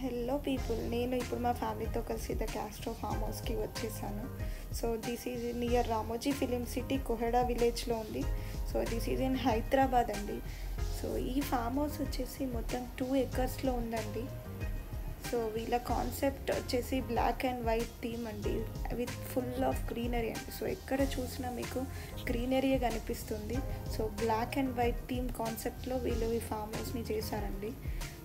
Hello people, నేను ఇప్పుడు మా ఫ్యామిలీతో కలిసి ద క్యాస్ట్రో ఫామ్ హౌస్కి వచ్చేసాను. So this is near Ramoji film city Koheda విలేజ్లో ఉంది. So this is in Hyderabad అండి. సో ఈ ఫామ్ హౌస్ వచ్చేసి మొత్తం 2 ఎకర్స్లో ఉందండి. సో వీళ్ళ కాన్సెప్ట్ వచ్చేసి బ్లాక్ అండ్ వైట్ థీమ్ అండి, విత్ ఫుల్ ఆఫ్ గ్రీనరీ అండి. సో ఎక్కడ చూసినా మీకు గ్రీనరీయే కనిపిస్తుంది. So black and white theme కాన్సెప్ట్లో వీళ్ళు ఈ ఫామ్ హౌస్ని చేశారండి.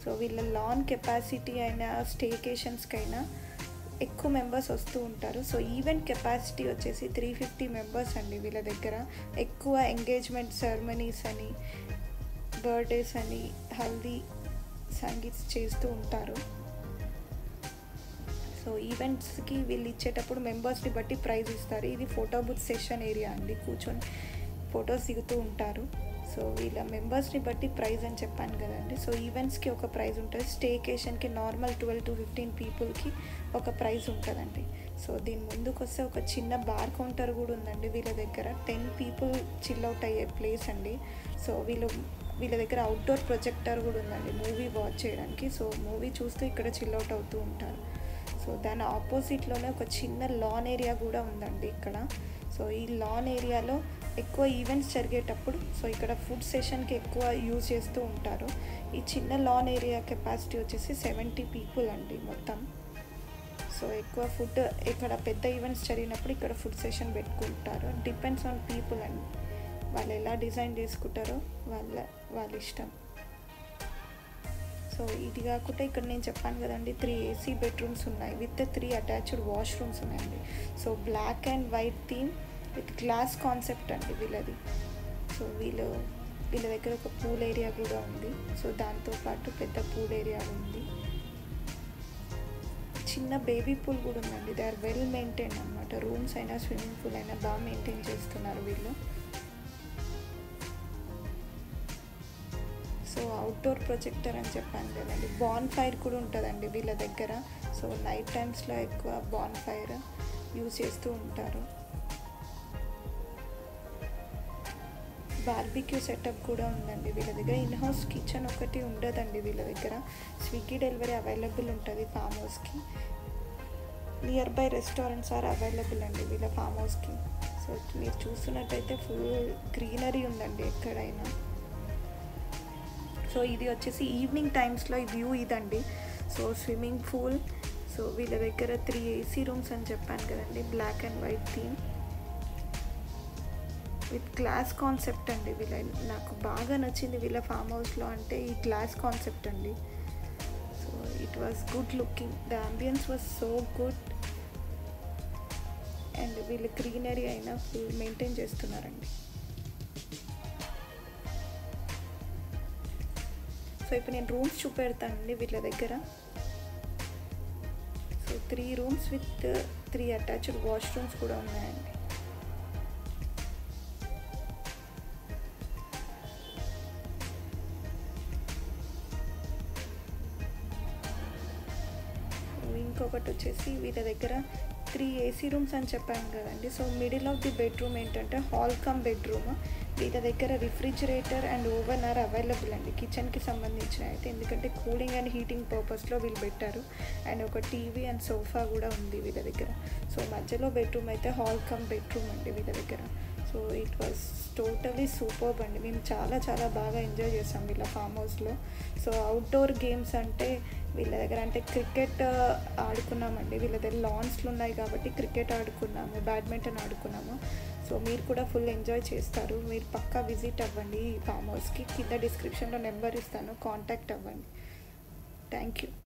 సో వీళ్ళ లాన్ కెపాసిటీ అయినా స్టేకేషన్స్కైనా ఎక్కువ మెంబర్స్ వస్తూ ఉంటారు. సో ఈవెంట్ కెపాసిటీ వచ్చేసి 350 మెంబర్స్ అండి. వీళ్ళ దగ్గర ఎక్కువ ఎంగేజ్మెంట్ సెరమనీస్ అని, బర్త్డేస్ అని, హల్దీ సంగీత్స్ చేస్తూ ఉంటారు. సో ఈవెంట్స్కి వీళ్ళు ఇచ్చేటప్పుడు మెంబర్స్ని బట్టి ప్రైజ్ ఇస్తారు. ఇది ఫోటో బూత్ సెషన్ ఏరియా అండి, కూర్చొని ఫొటోస్ దిగుతూ ఉంటారు. సో వీళ్ళ మెంబర్స్ని బట్టి ప్రైజ్ అని చెప్పాను కదండి. సో ఈవెంట్స్కి ఒక ప్రైజ్ ఉంటుంది, స్టేకేషన్కి నార్మల్ 12 to 15 పీపుల్కి ఒక ప్రైజ్ ఉంటుందండి. సో దీని ముందుకు వస్తే ఒక చిన్న బార్ కౌంటర్ కూడా ఉందండి వీళ్ళ దగ్గర. 10 పీపుల్ చిల్ అవుట్ అయ్యే ప్లేస్ అండి. సో వీళ్ళ దగ్గర అవుట్డోర్ ప్రొజెక్టర్ కూడా ఉందండి మూవీ వాచ్ చేయడానికి. సో మూవీ చూస్తూ ఇక్కడ చిల్ అవుట్ అవుతూ ఉంటారు. సో దాని ఆపోజిట్లోనే ఒక చిన్న లాన్ ఏరియా కూడా ఉందండి ఇక్కడ. సో ఈ లాన్ ఏరియాలో ఎక్కువ ఈవెంట్స్ జరిగేటప్పుడు సో ఇక్కడ ఫుడ్ సెషన్కి ఎక్కువ యూజ్ చేస్తూ ఉంటారు. ఈ చిన్న లాన్ ఏరియా కెపాసిటీ వచ్చేసి 70 పీపుల్ అండి మొత్తం. సో ఎక్కువ ఫుడ్ ఇక్కడ పెద్ద ఈవెంట్స్ జరిగినప్పుడు ఇక్కడ ఫుడ్ సెషన్ పెట్టుకుంటారు. డిపెండ్స్ ఆన్ పీపుల్ అండి, వాళ్ళు ఎలా డిజైన్ చేసుకుంటారో వాళ్ళ ఇష్టం. సో ఇది కాకుండా ఇక్కడ నేను చెప్పాను కదండి, 3 AC బెడ్రూమ్స్ ఉన్నాయి విత్ 3 అటాచ్డ్ వాష్రూమ్స్ ఉన్నాయండి. So black and white theme with glass concept అండి వీళ్ళది. సో వీళ్ళ దగ్గర ఒక పూల్ ఏరియా కూడా ఉంది. సో దాంతోపాటు పెద్ద పూల్ ఏరియా ఉంది, చిన్న బేబీ పూల్ కూడా ఉందండి. దే ఆర్ వెల్ మెయింటైన్ అనమాట. రూమ్స్ అయినా స్విమ్మింగ్ పూల్ అయినా బాగా మెయింటైన్ చేస్తున్నారు వీళ్ళు. సో అవుట్డోర్ ప్రొజెక్టర్ అని చెప్పాను కదండి, బాన్ ఫైర్ కూడా ఉంటుందండి వీళ్ళ దగ్గర. సో నైట్ టైమ్స్లో ఎక్కువ బాన్ ఫైర్ యూజ్ చేస్తూ ఉంటారు. బార్బిక్యూ సెటప్ కూడా ఉందండి వీళ్ళ దగ్గర. ఇన్ హౌస్ కిచెన్ ఒకటి ఉండదండి వీళ్ళ దగ్గర. స్విగ్గీ డెలివరీ అవైలబుల్ ఉంటుంది ఫామ్ హౌస్కి. Nearby restaurants are available అండి వీళ్ళ ఫామ్ హౌస్కి. సో మీరు చూస్తున్నట్టయితే ఫుల్ గ్రీనరీ ఉందండి ఎక్కడైనా. సో ఇది వచ్చేసి ఈవినింగ్ టైమ్స్లో ఈ వ్యూ ఇదండి. So swimming pool. సో వీళ్ళ దగ్గర 3 AC రూమ్స్ అని చెప్పాను కదండి, black and white theme with glass concept అండి. నాకు బాగా నచ్చింది వీళ్ళ ఫామ్ హౌస్లో అంటే ఈ గ్లాస్ కాన్సెప్ట్ అండి. So it was good looking, the ambience was so good. And వీళ్ళు గ్రీనరీ అయినా ఫుల్ మెయింటైన్ చేస్తున్నారండి. సో ఇప్పుడు నేను రూమ్స్ చూపెడతానండి వీళ్ళ దగ్గర. So 3 rooms with 3 attached washrooms కూడా ఉన్నాయండి. ఇంకొకటి వచ్చేసి వీళ్ళ దగ్గర 3 AC రూమ్స్ అని చెప్పాను కదండి. So middle of the bedroom ఏంటంటే హాల్ కమ్ బెడ్రూమ్. వీళ్ళ దగ్గర refrigerator and oven are available అండి కిచెన్కి సంబంధించిన అయితే, ఎందుకంటే కూలింగ్ అండ్ హీటింగ్ పర్పస్లో వీళ్ళు పెట్టారు. అండ్ ఒక టీవీ అండ్ సోఫా కూడా ఉంది వీళ్ళ దగ్గర. సో మధ్యలో బెడ్రూమ్ అయితే హాల్ కమ్ బెడ్రూమ్ అండి వీళ్ళ దగ్గర. So it was totally superb అండి. మేము చాలా బాగా ఎంజాయ్ చేసాం వీళ్ళ ఫామ్ హౌస్లో. సో అవుట్డోర్ గేమ్స్ అంటే వీళ్ళ దగ్గర అంటే క్రికెట్ ఆడుకున్నామండి. వీళ్ళ దగ్గర లాన్స్లు ఉన్నాయి కాబట్టి క్రికెట్ ఆడుకున్నాము, బ్యాడ్మింటన్ ఆడుకున్నాము. సో మీరు కూడా ఫుల్ ఎంజాయ్ చేస్తారు. మీరు పక్కా విజిట్ అవ్వండి ఈ ఫామ్ హౌస్కి. కింద డిస్క్రిప్షన్లో నెంబర్ ఇస్తాను, కాంటాక్ట్ అవ్వండి. Thank you.